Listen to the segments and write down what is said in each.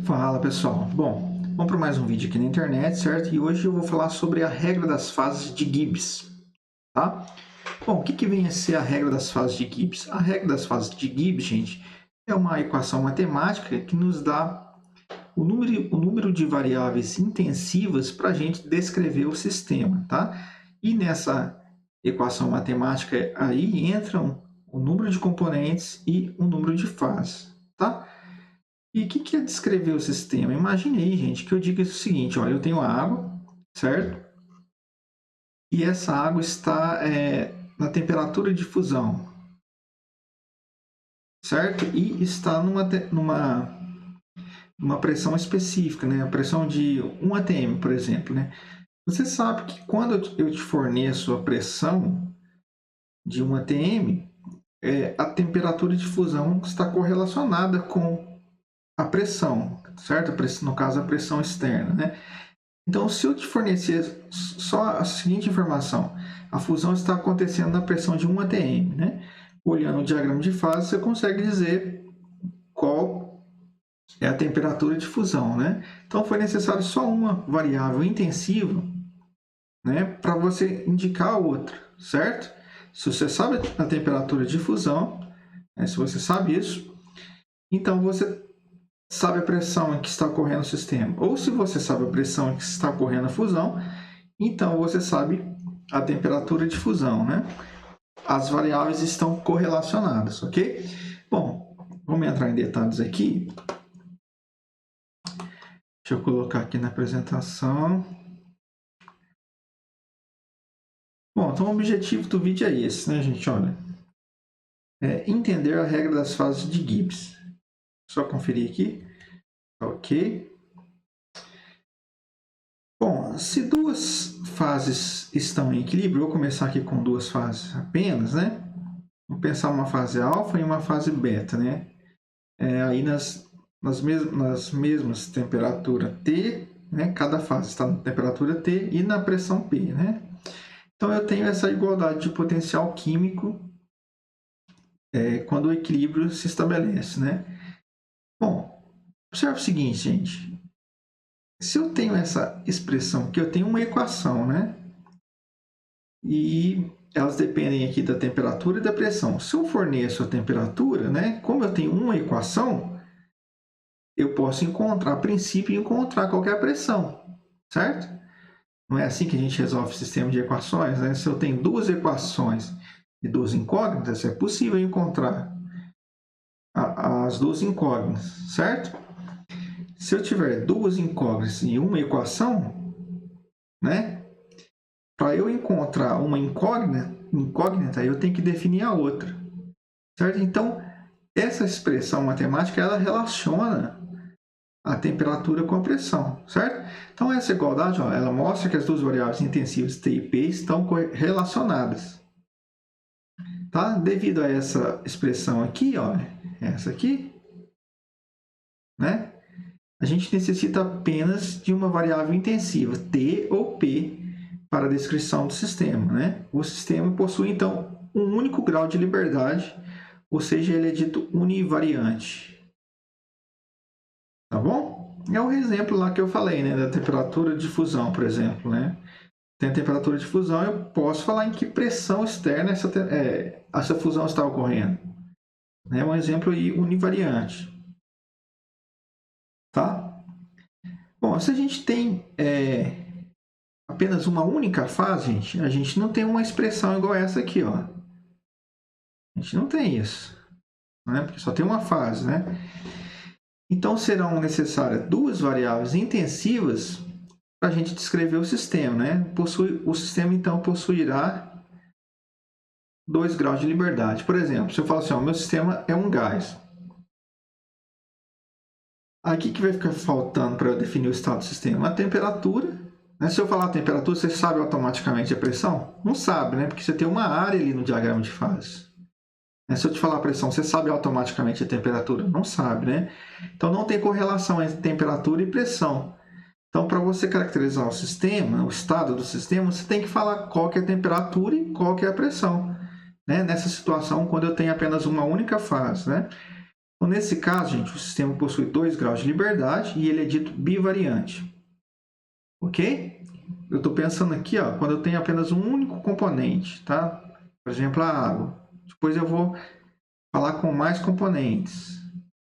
Fala pessoal, bom, vamos para mais um vídeo aqui na internet, certo? E hoje eu vou falar sobre a regra das fases de Gibbs, tá? Bom, o que vem a ser a regra das fases de Gibbs? A regra das fases de Gibbs, gente, é uma equação matemática que nos dá o número de variáveis intensivas para a gente descrever o sistema, tá? E nessa equação matemática aí entram o número de componentes e o número de fases, tá? E o que é descrever o sistema? Imagine aí, gente, que eu diga o seguinte, olha, eu tenho água, certo? E essa água está na temperatura de fusão, certo? E está numa pressão específica, né? A pressão de 1 atm, por exemplo, né? Você sabe que quando eu te forneço a pressão de 1 atm, a temperatura de fusão está correlacionada com a pressão, certo? No caso, a pressão externa, né? Então, se eu te fornecer só a seguinte informação, a fusão está acontecendo na pressão de 1 atm, né? Olhando o diagrama de fase, você consegue dizer qual é a temperatura de fusão, né? Então, foi necessário só uma variável intensiva, né, para você indicar a outra, certo? Se você sabe a temperatura de fusão, né, se você sabe isso, então você sabe a pressão em que está ocorrendo o sistema. Ou se você sabe a pressão em que está ocorrendo a fusão, então você sabe a temperatura de fusão, né? As variáveis estão correlacionadas, ok? Bom, vamos entrar em detalhes aqui. Deixa eu colocar aqui na apresentação. Bom, então o objetivo do vídeo é esse, né, gente? Olha, entender a regra das fases de Gibbs. Só conferir aqui. Ok. Bom, se duas fases estão em equilíbrio, eu vou começar aqui com duas fases apenas, né? Vamos pensar uma fase alfa e uma fase beta, né? Aí nas mesmas temperaturas T, né? Cada fase está na temperatura T e na pressão P, né? Então eu tenho essa igualdade de potencial químico quando o equilíbrio se estabelece, né? Bom, observe o seguinte, gente. Se eu tenho essa expressão aqui, eu tenho uma equação, né? E elas dependem aqui da temperatura e da pressão. Se eu forneço a temperatura, né? Como eu tenho uma equação, eu posso encontrar, a princípio, encontrar qualquer pressão, certo? Não é assim que a gente resolve o sistema de equações, né? Se eu tenho duas equações e duas incógnitas, é possível encontrar as duas incógnitas, certo? Se eu tiver duas incógnitas e uma equação, né? Para eu encontrar uma incógnita, eu tenho que definir a outra, certo? Então, essa expressão matemática, ela relaciona a temperatura com a pressão, certo? Então, essa igualdade, ó, ela mostra que as duas variáveis intensivas T e P estão relacionadas, tá? Devido a essa expressão aqui, ó, essa aqui, né? A gente necessita apenas de uma variável intensiva, T ou P, para a descrição do sistema, né? O sistema possui, então, um único grau de liberdade, ou seja, ele é dito univariante. Tá bom? É o exemplo lá que eu falei, né? Da temperatura de fusão, por exemplo, né? Tem a temperatura de fusão, eu posso falar em que pressão externa essa fusão está ocorrendo. É um exemplo aí univariante. Tá? Bom, se a gente tem apenas uma única fase, gente, a gente não tem uma expressão igual essa aqui, ó. A gente não tem isso, né? Porque só tem uma fase, né? Então, serão necessárias duas variáveis intensivas para a gente descrever o sistema, né? O sistema, então, possuirá 2 graus de liberdade. Por exemplo, se eu falo assim, ó, meu sistema é um gás. Aqui que vai ficar faltando para eu definir o estado do sistema? A temperatura. Né? Se eu falar a temperatura, você sabe automaticamente a pressão? Não sabe, né? Porque você tem uma área ali no diagrama de fases. Se eu te falar a pressão, você sabe automaticamente a temperatura? Não sabe, né? Então, não tem correlação entre temperatura e pressão. Então, para você caracterizar o sistema, o estado do sistema, você tem que falar qual que é a temperatura e qual que é a pressão, né? Nessa situação, quando eu tenho apenas uma única fase, né? Então, nesse caso, gente, o sistema possui 2 graus de liberdade e ele é dito bivariante. Ok? Eu estou pensando aqui, ó, quando eu tenho apenas um único componente, tá? Por exemplo, a água. Depois eu vou falar com mais componentes.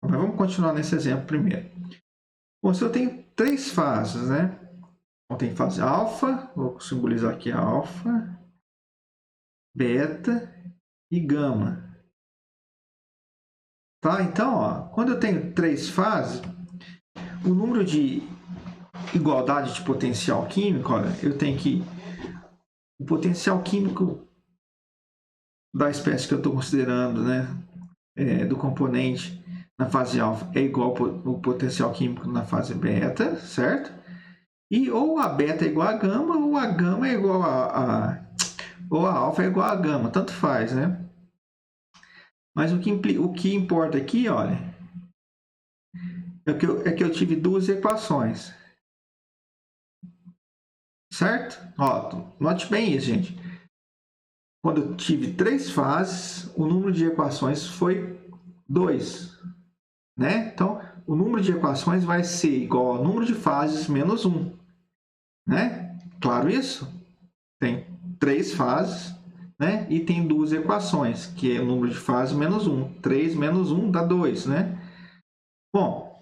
Mas vamos continuar nesse exemplo primeiro. Bom, se eu tenho 3 fases, né? Então, tem fase alfa, vou simbolizar aqui alfa, beta e gama. Tá? Então, ó, quando eu tenho 3 fases, o número de igualdade de potencial químico, olha, eu tenho que o potencial químico da espécie que eu estou considerando, né, do componente na fase alfa é igual ao potencial químico na fase beta, certo? E ou a beta é igual a gama, ou a gama é igual ou a alfa é igual a gama, tanto faz, né? Mas o que importa aqui, olha, é que eu tive 2 equações. Certo? Ó, note bem isso, gente. Quando eu tive 3 fases, o número de equações foi 2. Né? Então, o número de equações vai ser igual ao número de fases menos 1. Né? Claro isso? Tem 3 fases, né? E tem 2 equações, que é o número de fases menos 1. 3 menos 1 dá 2, né? Bom,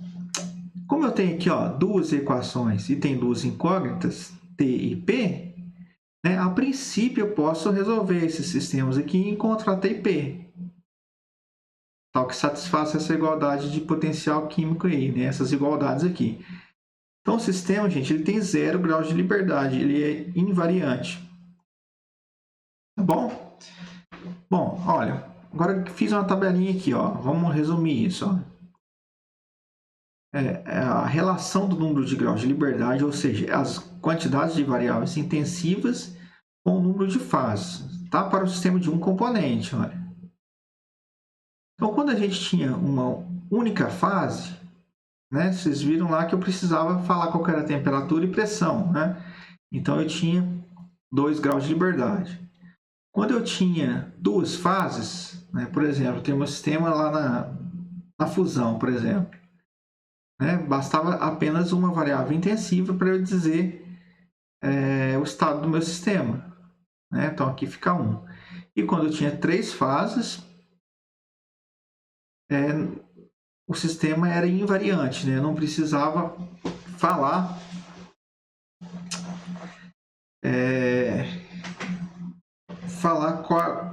como eu tenho aqui, ó, 2 equações e tem 2 incógnitas, T e P, né, a princípio eu posso resolver esses sistemas aqui e encontrar T e P, tal que satisfaça essa igualdade de potencial químico aí, né? Essas igualdades aqui. Então, o sistema, gente, ele tem 0 graus de liberdade, ele é invariante. Tá bom? Bom, olha, agora eu fiz uma tabelinha aqui, ó. Vamos resumir isso, ó. A relação do número de graus de liberdade, ou seja, as quantidades de variáveis intensivas com o número de fases, tá? Para o sistema de um componente, olha. Então, quando a gente tinha uma única fase, né, vocês viram lá que eu precisava falar qual era a temperatura e pressão, né? Então, eu tinha 2 graus de liberdade. Quando eu tinha 2 fases, né, por exemplo, tem um sistema lá na fusão, por exemplo, né, bastava apenas uma variável intensiva para eu dizer o estado do meu sistema. Né? Então, aqui fica 1. E quando eu tinha 3 fases, o sistema era invariante, né? Eu não precisava falar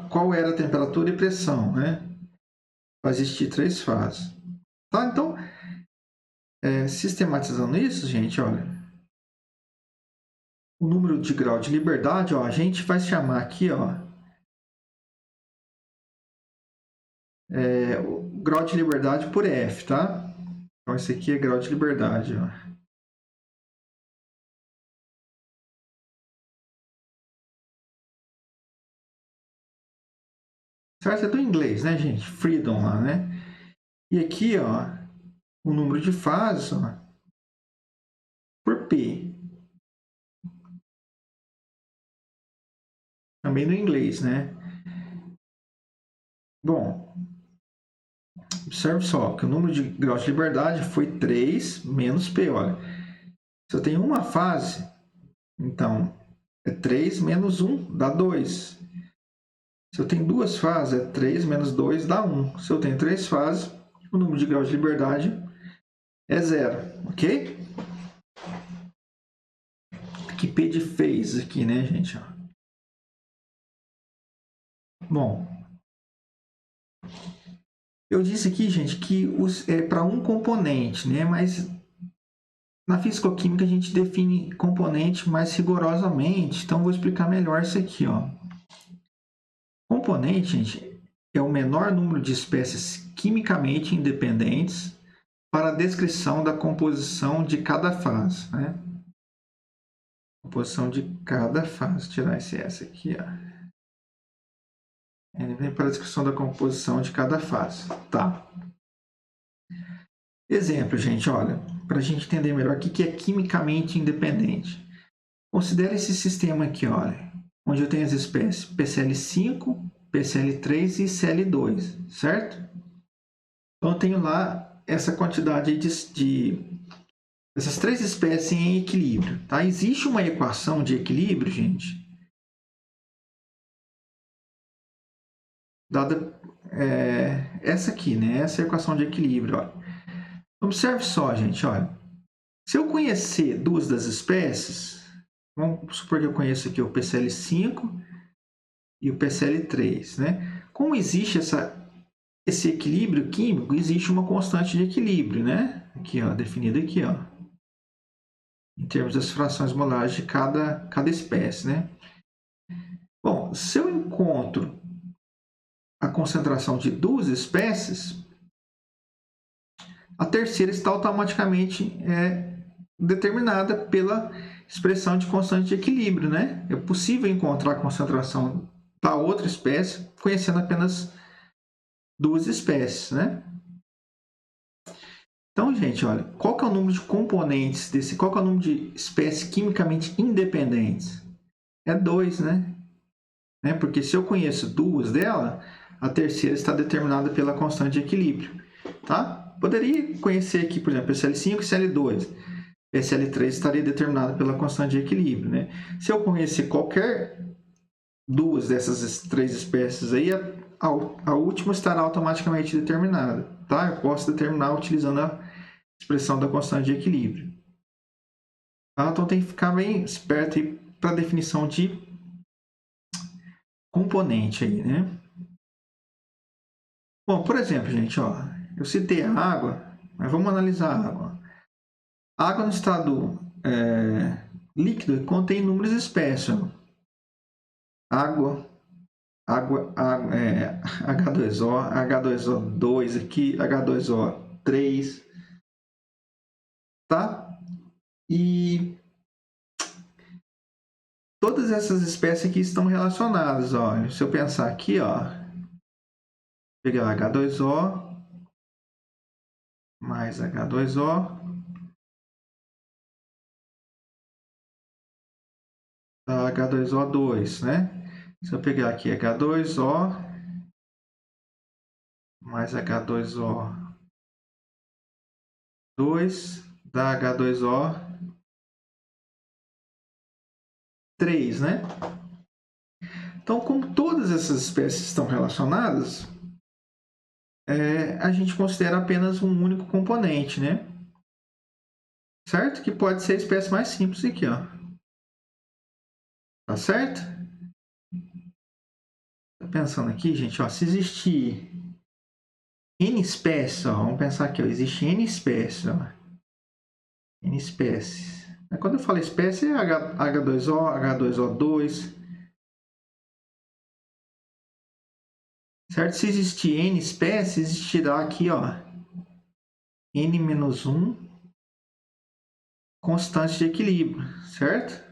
qual era a temperatura e pressão, né? Vai existir 3 fases. Tá? Então, sistematizando isso, gente, olha, o número de grau de liberdade, ó, a gente vai chamar aqui, ó, o grau de liberdade por F, tá? Então, esse aqui é grau de liberdade, ó. Certo? É do inglês, né, gente? Freedom lá, né? E aqui, ó, o número de fases, ó, por P. Também no inglês, né? Bom, observe só que o número de graus de liberdade foi 3 menos P. Olha, se eu tenho uma fase, então é 3 menos 1 dá 2. Se eu tenho 2 fases, é 3 menos 2 dá 1. Se eu tenho 3 fases, o número de graus de liberdade é 0, ok? Que P de phase aqui, né, gente? Bom, eu disse aqui, gente, que é para um componente, né? Mas na fisicoquímica a gente define componente mais rigorosamente, então vou explicar melhor isso aqui, ó. Componente, gente, é o menor número de espécies quimicamente independentes para a descrição da composição de cada fase, né? Composição de cada fase. Vou tirar esse S aqui, ó. Ele vem para a descrição da composição de cada fase, tá? Exemplo, gente, olha, para a gente entender melhor o que é quimicamente independente. Considere esse sistema aqui, olha, onde eu tenho as espécies PCl5, PCl3 e Cl2, certo? Então, eu tenho lá essa quantidade essas três espécies em equilíbrio. Tá? Existe uma equação de equilíbrio, gente, dada essa aqui, né? Essa é a equação de equilíbrio. Ó. Observe só, gente, olha. Se eu conhecer duas das espécies, vamos supor que eu conheço aqui o PCl5 e o PCl3, né? Como existe esse equilíbrio químico, existe uma constante de equilíbrio, né? Aqui, ó, definida aqui, ó, em termos das frações molares de cada espécie, né? Bom, se eu encontro a concentração de duas espécies, a terceira está automaticamente determinada pela expressão de constante de equilíbrio, né? É possível encontrar a concentração da outra espécie conhecendo apenas duas espécies, né? Então, gente, olha, qual que é o número de componentes qual que é o número de espécies quimicamente independentes? É 2, né? Porque se eu conheço duas dela, a terceira está determinada pela constante de equilíbrio, tá? Poderia conhecer aqui, por exemplo, PCl5 e Cl2. PCl3 estaria determinado pela constante de equilíbrio, né? Se eu conhecer qualquer duas dessas três espécies aí, a última estará automaticamente determinada, tá? Eu posso determinar utilizando a expressão da constante de equilíbrio. Tá? Então tem que ficar bem esperto aí para a definição de componente aí, né? Bom, por exemplo, gente, ó, eu citei a água, mas vamos analisar a água. A água no estado líquido contém inúmeras espécies. Água, H2O, H2O2 aqui, H2O3, tá? E todas essas espécies aqui estão relacionadas, ó. Se eu pensar aqui, ó, pegar H2O mais H2O, H2O2, né? Se eu pegar aqui H2O mais H2O2 dá H2O3, né? Então, como todas essas espécies estão relacionadas, a gente considera apenas um único componente, né? Certo? Que pode ser a espécie mais simples aqui, ó. Tá certo? Tá pensando aqui, gente, ó, se existir N espécies, ó, vamos pensar aqui, ó, existe N espécies, ó. N espécies. Quando eu falo espécie, é H2O, H2O2. Certo? Se existir N espécies, existirá aqui, ó, N-1 constante de equilíbrio, certo?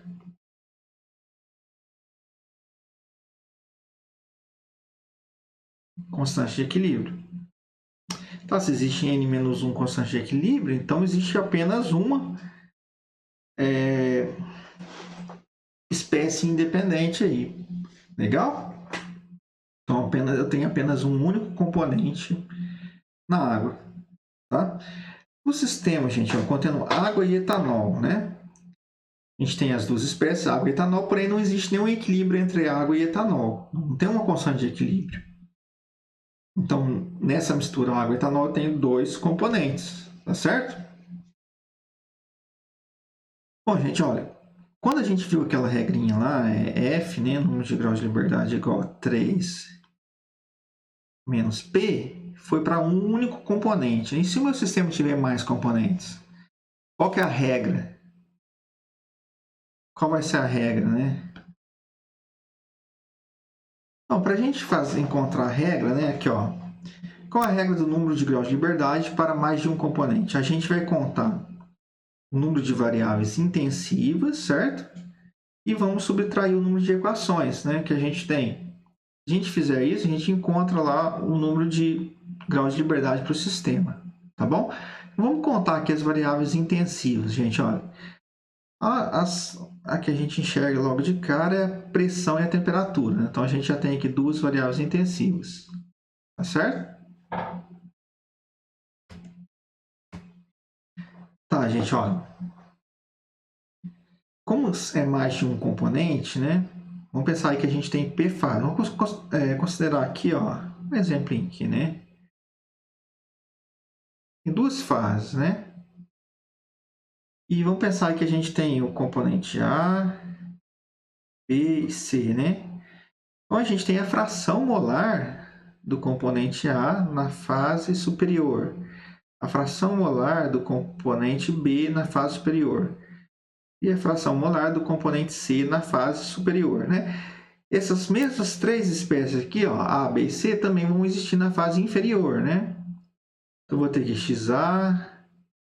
Constante de equilíbrio. Então, se existe N-1 constante de equilíbrio, então existe apenas uma espécie independente aí. Legal? Então, eu tenho apenas um único componente na água. Tá? O sistema, gente, contendo água e etanol, né? A gente tem as duas espécies, água e etanol, porém não existe nenhum equilíbrio entre água e etanol. Não tem uma constante de equilíbrio. Então, nessa mistura água e etanol, eu tenho dois componentes, tá certo? Bom, gente, olha, quando a gente viu aquela regrinha lá, F, né, número de graus de liberdade igual a 3 menos P, foi para um único componente. E se o meu sistema tiver mais componentes? Qual que é a regra? Qual vai ser a regra, né? Então, para a gente encontrar a regra, né, aqui, ó, qual é a regra do número de graus de liberdade para mais de um componente? A gente vai contar o número de variáveis intensivas, certo? E vamos subtrair o número de equações, né, que a gente tem. Se a gente fizer isso, a gente encontra lá o número de graus de liberdade para o sistema, tá bom? Vamos contar aqui as variáveis intensivas, gente, olha. A que a gente enxerga logo de cara é a pressão e a temperatura, né? Então, a gente já tem aqui duas variáveis intensivas, tá certo? Tá, gente, olha. Como é mais de um componente, né? Vamos pensar aí que a gente tem P fase. Vamos considerar aqui, ó, um exemplo aqui, né? Em duas fases, né? E vamos pensar que a gente tem o componente A, B e C, né? Então, a gente tem a fração molar do componente A na fase superior, a fração molar do componente B na fase superior e a fração molar do componente C na fase superior, né? Essas mesmas três espécies aqui, ó, A, B e C, também vão existir na fase inferior, né? Então, vou ter aqui XA,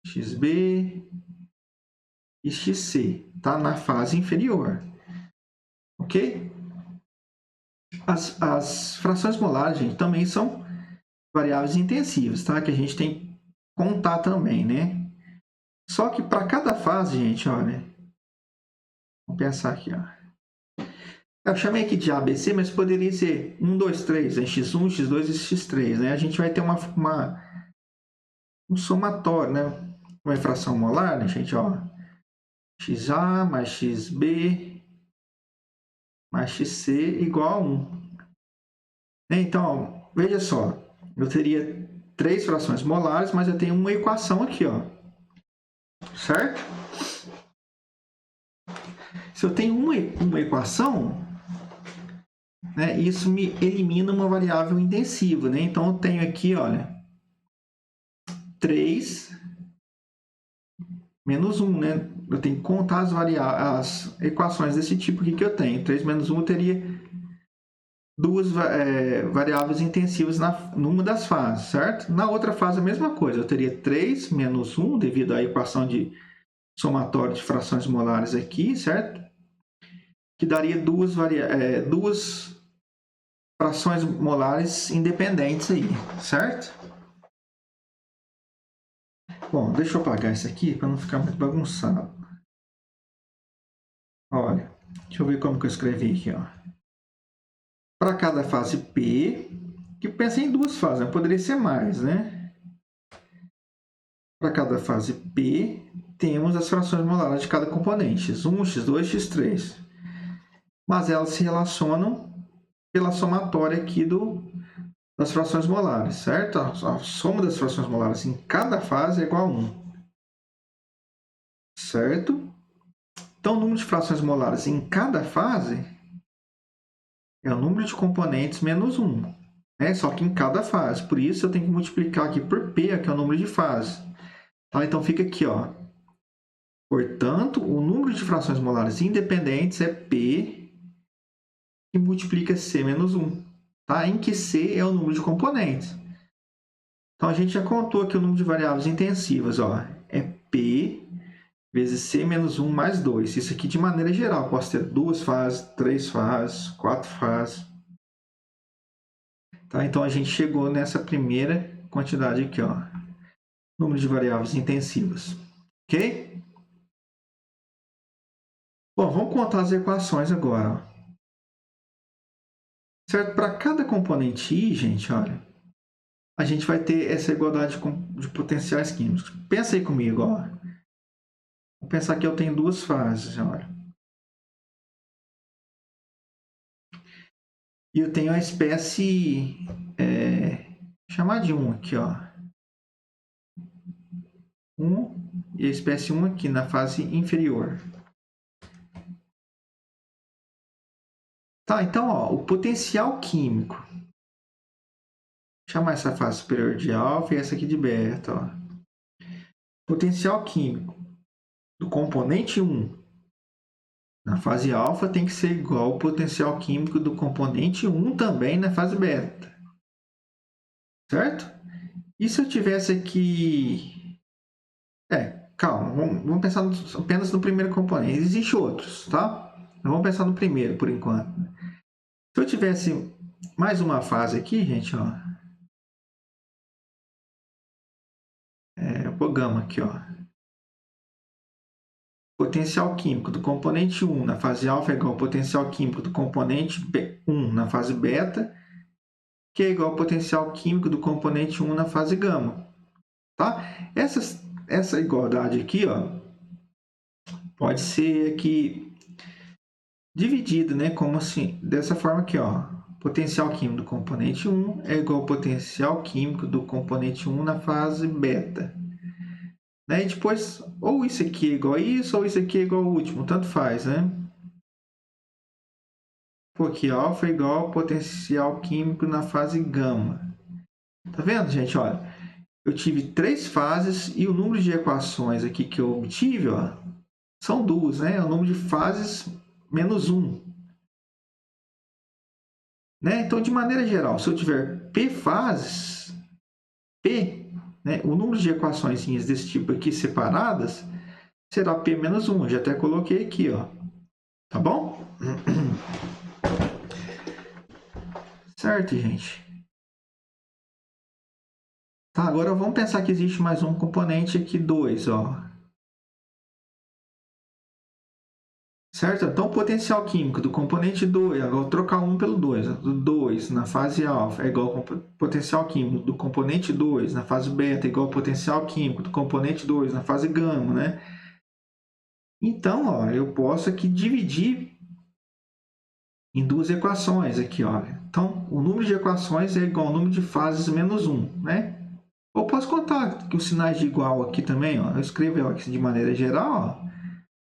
XB e XC, tá? Na fase inferior, ok? As frações molares, gente, também são variáveis intensivas, tá? Que a gente tem que contar também, né? Só que para cada fase, gente, olha, vamos pensar aqui, ó. Eu chamei aqui de ABC, mas poderia ser 1, 2, 3, né? X1, X2 e X3, né? A gente vai ter um somatório, né? Uma fração molar, né, gente, ó. XA mais XB mais XC igual a 1. Então, veja só, eu teria três frações molares, mas eu tenho uma equação aqui, ó. Certo? Se eu tenho uma equação, né, isso me elimina uma variável intensiva, né? Então, eu tenho aqui, olha, 3 menos 1, né? Eu tenho que contar as equações desse tipo aqui que eu tenho. 3 menos 1 eu teria duas variáveis intensivas numa das fases, certo? Na outra fase, a mesma coisa. Eu teria 3 menos 1, devido à equação de somatório de frações molares aqui, certo? Que daria duas frações molares independentes aí, certo? Bom, deixa eu apagar isso aqui para não ficar muito bagunçado. Olha, deixa eu ver como que eu escrevi aqui, ó. Para cada fase P, que pensa em duas fases, poderia ser mais, né? Para cada fase P, temos as frações molares de cada componente, x1, x2, x3. Mas elas se relacionam pela somatória aqui das frações molares, certo? A soma das frações molares em cada fase é igual a 1. Certo? Então, o número de frações molares em cada fase é o número de componentes menos 1. Né? Só que em cada fase. Por isso, eu tenho que multiplicar aqui por P, que é o número de fases. Tá? Então, fica aqui, ó. Portanto, o número de frações molares independentes é P, que multiplica C menos 1. Tá? Em que C é o número de componentes. Então, a gente já contou aqui o número de variáveis intensivas. Ó. É P vezes C menos 1 mais 2. Isso aqui de maneira geral. Posso ter duas fases, três fases, quatro fases. Tá? Então, a gente chegou nessa primeira quantidade aqui. Ó. Número de variáveis intensivas. Ok? Bom, vamos contar as equações agora. Ó. Certo? Para cada componente I, gente, olha, a gente vai ter essa igualdade de potenciais químicos. Pensa aí comigo, ó. Vou pensar que eu tenho duas fases, olha. E eu tenho a espécie, chamar de 1 aqui, ó. 1 e a espécie 1 aqui na fase inferior. Tá, então, ó, o potencial químico. Vou chamar essa fase superior de alfa e essa aqui de beta, ó. Potencial químico do componente 1 na fase alfa tem que ser igual ao potencial químico do componente 1 também na fase beta. Certo? E se eu tivesse aqui... calma, vamos pensar apenas no primeiro componente. Existem outros, tá? Vamos pensar no primeiro, por enquanto. Se eu tivesse mais uma fase aqui, gente, ó. Vou gama aqui, ó. Potencial químico do componente 1 na fase alfa é igual ao potencial químico do componente 1 na fase beta, que é igual ao potencial químico do componente 1 na fase gama. Tá? Essas essa igualdade aqui, ó, pode ser aqui dividida, né? Como assim? Dessa forma aqui, ó. Potencial químico do componente 1 é igual ao potencial químico do componente 1 na fase beta. Né? E depois, ou isso aqui é igual a isso, ou isso aqui é igual ao último, tanto faz, né? Porque alfa é igual ao potencial químico na fase gama. Tá vendo, gente? Olha, eu tive 3 fases e o número de equações aqui que eu obtive, ó, são 2, né? É o número de fases menos 1. Né? Então, de maneira geral, se eu tiver P fases, P, né, o número de equações desse tipo aqui separadas será P menos 1. Já até coloquei aqui, ó. Tá bom? Certo, gente? Tá, agora vamos pensar que existe mais um componente aqui, 2, ó. Certo? Então, o potencial químico do componente 2, agora vou trocar 1 pelo 2. Do 2 na fase alfa é igual ao potencial químico do componente 2 na fase beta é igual ao potencial químico do componente 2 na fase gama, né? Então, ó, eu posso aqui dividir em 2 equações aqui, ó. Então, o número de equações é igual ao número de fases menos 1, né? Ou posso contar que os sinais de igual aqui também, ó. Eu escrevo aqui de maneira geral, ó.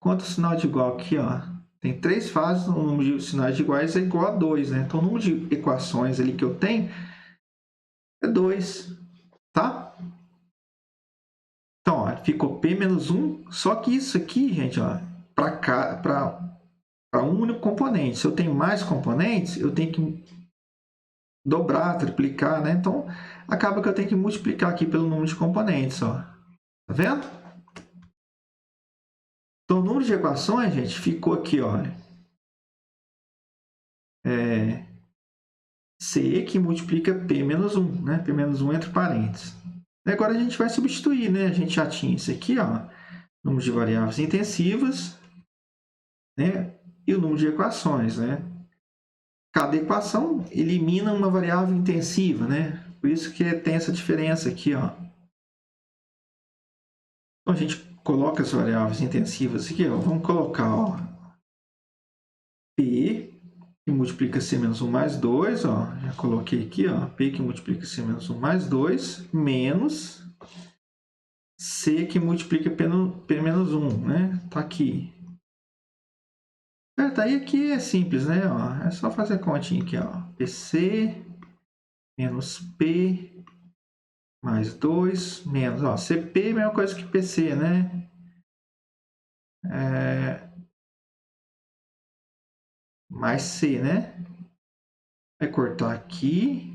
Quanto o sinal de igual aqui, ó. Tem 3 fases, o número de sinais de iguais é igual a 2, né? Então, o número de equações ali que eu tenho é 2, tá? Então, ó, ficou P menos 1, só que isso aqui, gente, ó, para um único componente. Se eu tenho mais componentes, eu tenho que dobrar, triplicar, né? Então, acaba que eu tenho que multiplicar aqui pelo número de componentes, ó. Tá vendo? Então, o número de equações, gente, ficou aqui, olha. C que multiplica P menos 1, né? P menos 1 entre parênteses. Agora a gente vai substituir, né? A gente já tinha isso aqui, ó. Número de variáveis intensivas, né? E o número de equações, né? Cada equação elimina uma variável intensiva, né? Por isso que tem essa diferença aqui, ó. Então, a gente coloca as variáveis intensivas aqui, ó. Vamos colocar, ó, P, que multiplica C menos 1 mais 2, ó. Já coloquei aqui, ó. P que multiplica C menos 1 mais 2, menos C que multiplica P menos 1, né? Tá aqui. Certo, aí aqui é simples, né? Ó, é só fazer a continha aqui, ó. PC menos P mais 2 menos, ó, CP é a mesma coisa que PC, né? Mais C, né? Vai cortar aqui,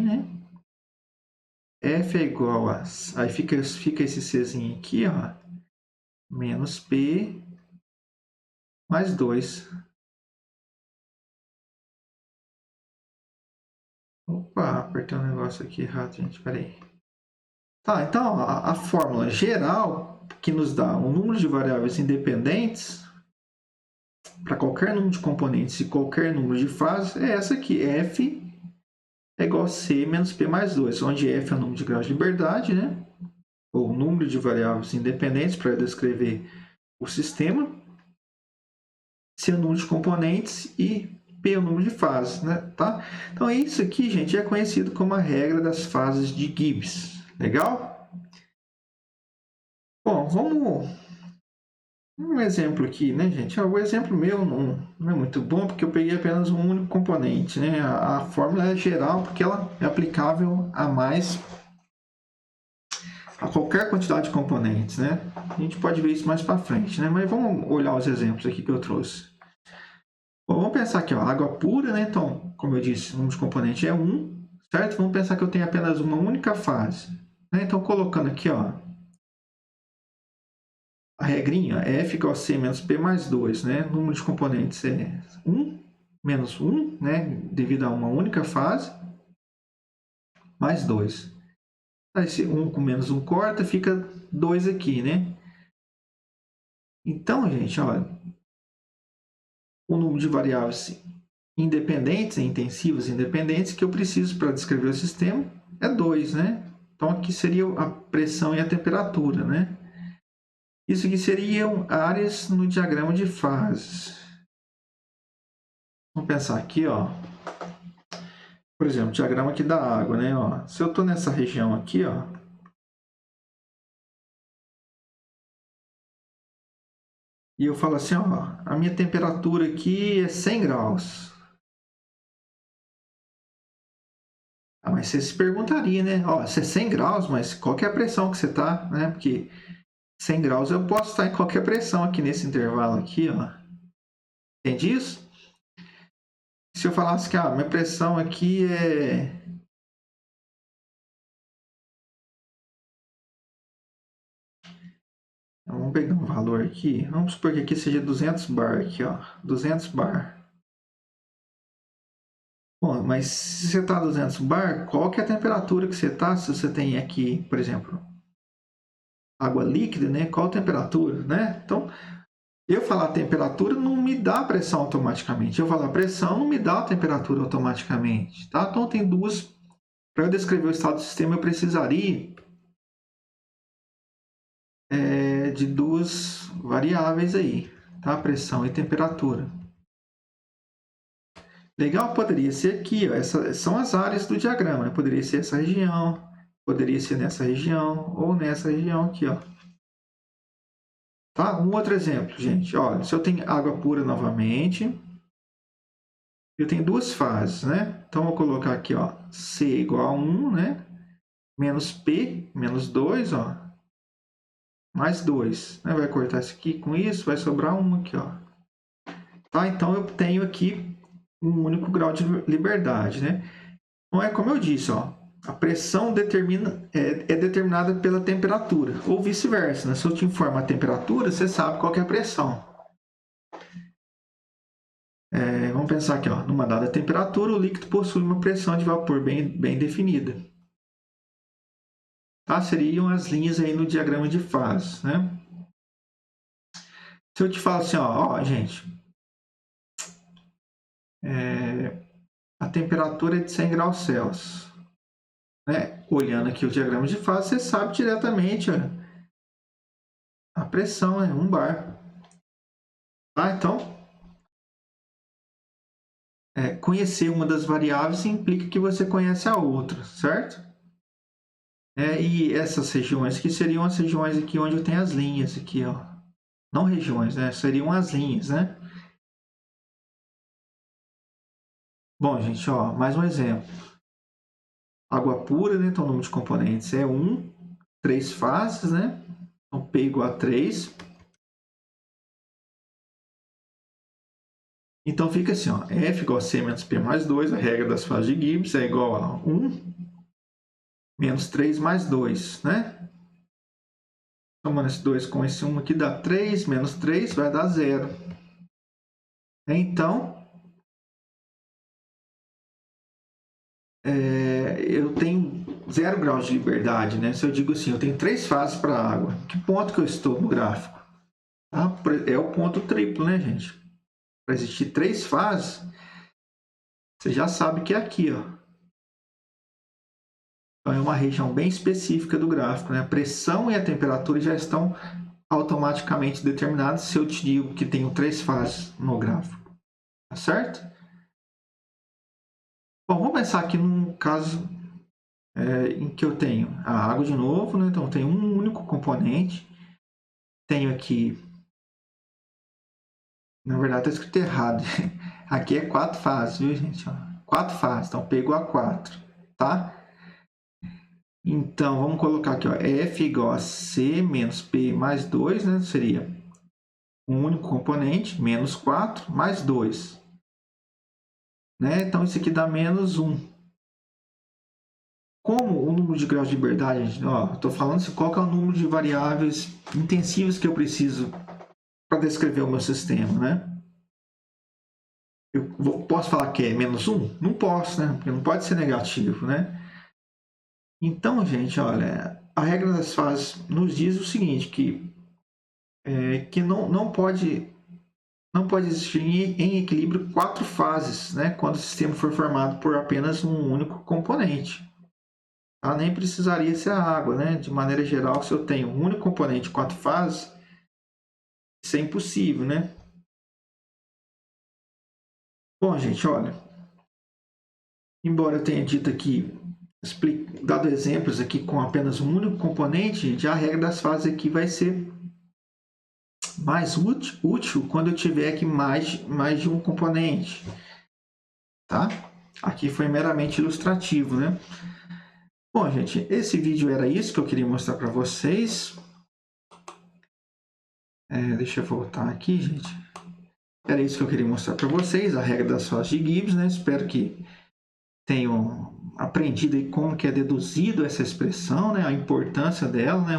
né? F é igual a... Aí fica esse Czinho aqui, ó. Menos P mais 2. Opa, apertei um negócio aqui errado, gente. Peraí. Tá, então a fórmula geral que nos dá um número de variáveis independentes para qualquer número de componentes e qualquer número de fases é essa aqui. F é igual a C menos P mais 2, onde F é o número de graus de liberdade, né? Ou número de variáveis independentes para descrever o sistema. C é o número de componentes e P é o número de fases, né? Tá? Então, isso aqui, gente, é conhecido como a regra das fases de Gibbs. Legal? Bom, vamos... Um exemplo aqui, né, gente? O exemplo meu não é muito bom, porque eu peguei apenas um único componente, né? A fórmula é geral, porque ela é aplicável a qualquer quantidade de componentes, né? A gente pode ver isso mais para frente, né? Mas vamos olhar os exemplos aqui que eu trouxe. Bom, vamos pensar aqui, ó, água pura, né? Então, como eu disse, o número de componentes é 1, certo? Vamos pensar que eu tenho apenas uma única fase, né? Então, colocando aqui, ó, a regrinha, F igual a C menos P mais 2, né? O número de componentes é 1 menos 1, né? Devido a uma única fase, mais 2. Esse 1 com menos 1 corta, fica 2 aqui, né? Então, gente, olha, o número de variáveis independentes, intensivas independentes, que eu preciso para descrever o sistema é 2, né? Então, aqui seria a pressão e a temperatura, né? Isso aqui seriam áreas no diagrama de fases. Vamos pensar aqui, ó. Por exemplo, o diagrama aqui da água, né? Ó, se eu estou nessa região aqui, ó. E eu falo assim, ó, a minha temperatura aqui é 100 graus. Ah, mas você se perguntaria, né? Ó, se é 100 graus, mas qual que é a pressão que você está, né? Porque 100 graus eu posso estar em qualquer pressão aqui nesse intervalo aqui, ó. Entende isso? Se eu falasse que a minha pressão aqui é... Vamos pegar um valor aqui. Vamos supor que aqui seja 200 bar aqui, ó. 200 bar. Bom, mas se você está a 200 bar, qual que é a temperatura que você está? Se você tem aqui, por exemplo, água líquida, né? Qual a temperatura, né? Então, eu falar temperatura não me dá pressão automaticamente. Eu falar pressão não me dá a temperatura automaticamente, tá? Então, tem duas... Para eu descrever o estado do sistema, eu precisaria de duas variáveis aí, tá? Pressão e temperatura. Legal, poderia ser aqui, ó. Essas são as áreas do diagrama, né? Poderia ser essa região, poderia ser nessa região ou nessa região aqui, ó. Tá? Um outro exemplo, gente. Olha, se eu tenho água pura novamente, eu tenho duas fases, né? Então, eu vou colocar aqui, ó, C igual a 1, né? Menos P, menos 2, ó. Mais 2, né? Vai cortar isso aqui com isso, vai sobrar 1 aqui, ó. Tá? Então, eu tenho aqui um único grau de liberdade, né? Então, é como eu disse, ó. A pressão é determinada pela temperatura, ou vice-versa, né? Se eu te informo a temperatura, você sabe qual que é a pressão. Vamos pensar aqui, ó, numa dada temperatura, o líquido possui uma pressão de vapor bem definida. Tá? Seriam as linhas aí no diagrama de fases, né? Se eu te falo assim, ó gente, a temperatura é de 100 graus Celsius. Né? Olhando aqui o diagrama de fase, você sabe diretamente, ó, a pressão é 1 bar. Tá? Então, conhecer uma das variáveis implica que você conhece a outra, certo? E essas regiões que seriam as regiões aqui onde eu tenho as linhas aqui, ó. Não regiões, né? Seriam as linhas, né? Bom, gente, ó, mais um exemplo. Água pura, né? Então, o número de componentes é 1, 3 fases, né? Então, P igual a 3. Então, fica assim, ó, F igual a C menos P mais 2, a regra das fases de Gibbs é igual a 1 menos 3 mais 2, né? Somando esse 2 com esse 1 aqui dá 3, menos 3 vai dar 0. Então, eu tenho 0 graus de liberdade, né? Se eu digo assim, eu tenho 3 fases para a água, que ponto que eu estou no gráfico? Tá? É o ponto triplo, né, gente? Para existir 3 fases, você já sabe que é aqui, ó. Então, é uma região bem específica do gráfico, né? A pressão e a temperatura já estão automaticamente determinadas se eu te digo que tenho 3 fases no gráfico, tá certo? Bom, vamos pensar aqui num caso em que eu tenho a água de novo, né? Então, eu tenho um único componente. Tenho aqui... Na verdade, está escrito errado. Aqui é 4 fases, viu, gente? 4 fases. Então, P igual a 4, tá? Então, vamos colocar aqui, ó, F igual a C menos P mais 2, né? Seria um único componente, menos 4, mais 2. Né? Então, isso aqui dá menos 1. Como o número de graus de liberdade, estou falando assim, qual que é o número de variáveis intensivas que eu preciso para descrever o meu sistema, né? Posso falar que é menos 1? Não posso, né? Porque não pode ser negativo, né? Então, gente, olha, a regra das fases nos diz o seguinte, que não pode existir em equilíbrio 4 fases, né? Quando o sistema for formado por apenas um único componente. tá? Nem precisaria ser a água, né? De maneira geral, se eu tenho um único componente 4 fases, isso é impossível, né? Bom, gente, olha, embora eu tenha dito aqui, dado exemplos aqui com apenas um único componente, já a regra das fases aqui vai ser mais útil quando eu tiver aqui mais de um componente, tá? Aqui foi meramente ilustrativo, né? Bom, gente, esse vídeo era isso que eu queria mostrar para vocês. Deixa eu voltar aqui, gente. Era isso que eu queria mostrar para vocês, a regra das fases de Gibbs, né? Espero que tenham aprendido aí como que é deduzido essa expressão, né? A importância dela, né?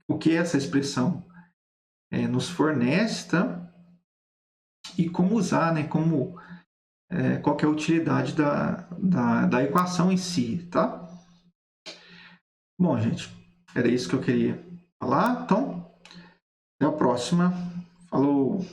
O que essa expressão nos fornece, tá? E como usar, né? Qual que é a utilidade da equação em si, tá? Bom, gente, era isso que eu queria falar. Então, até a próxima. Falou!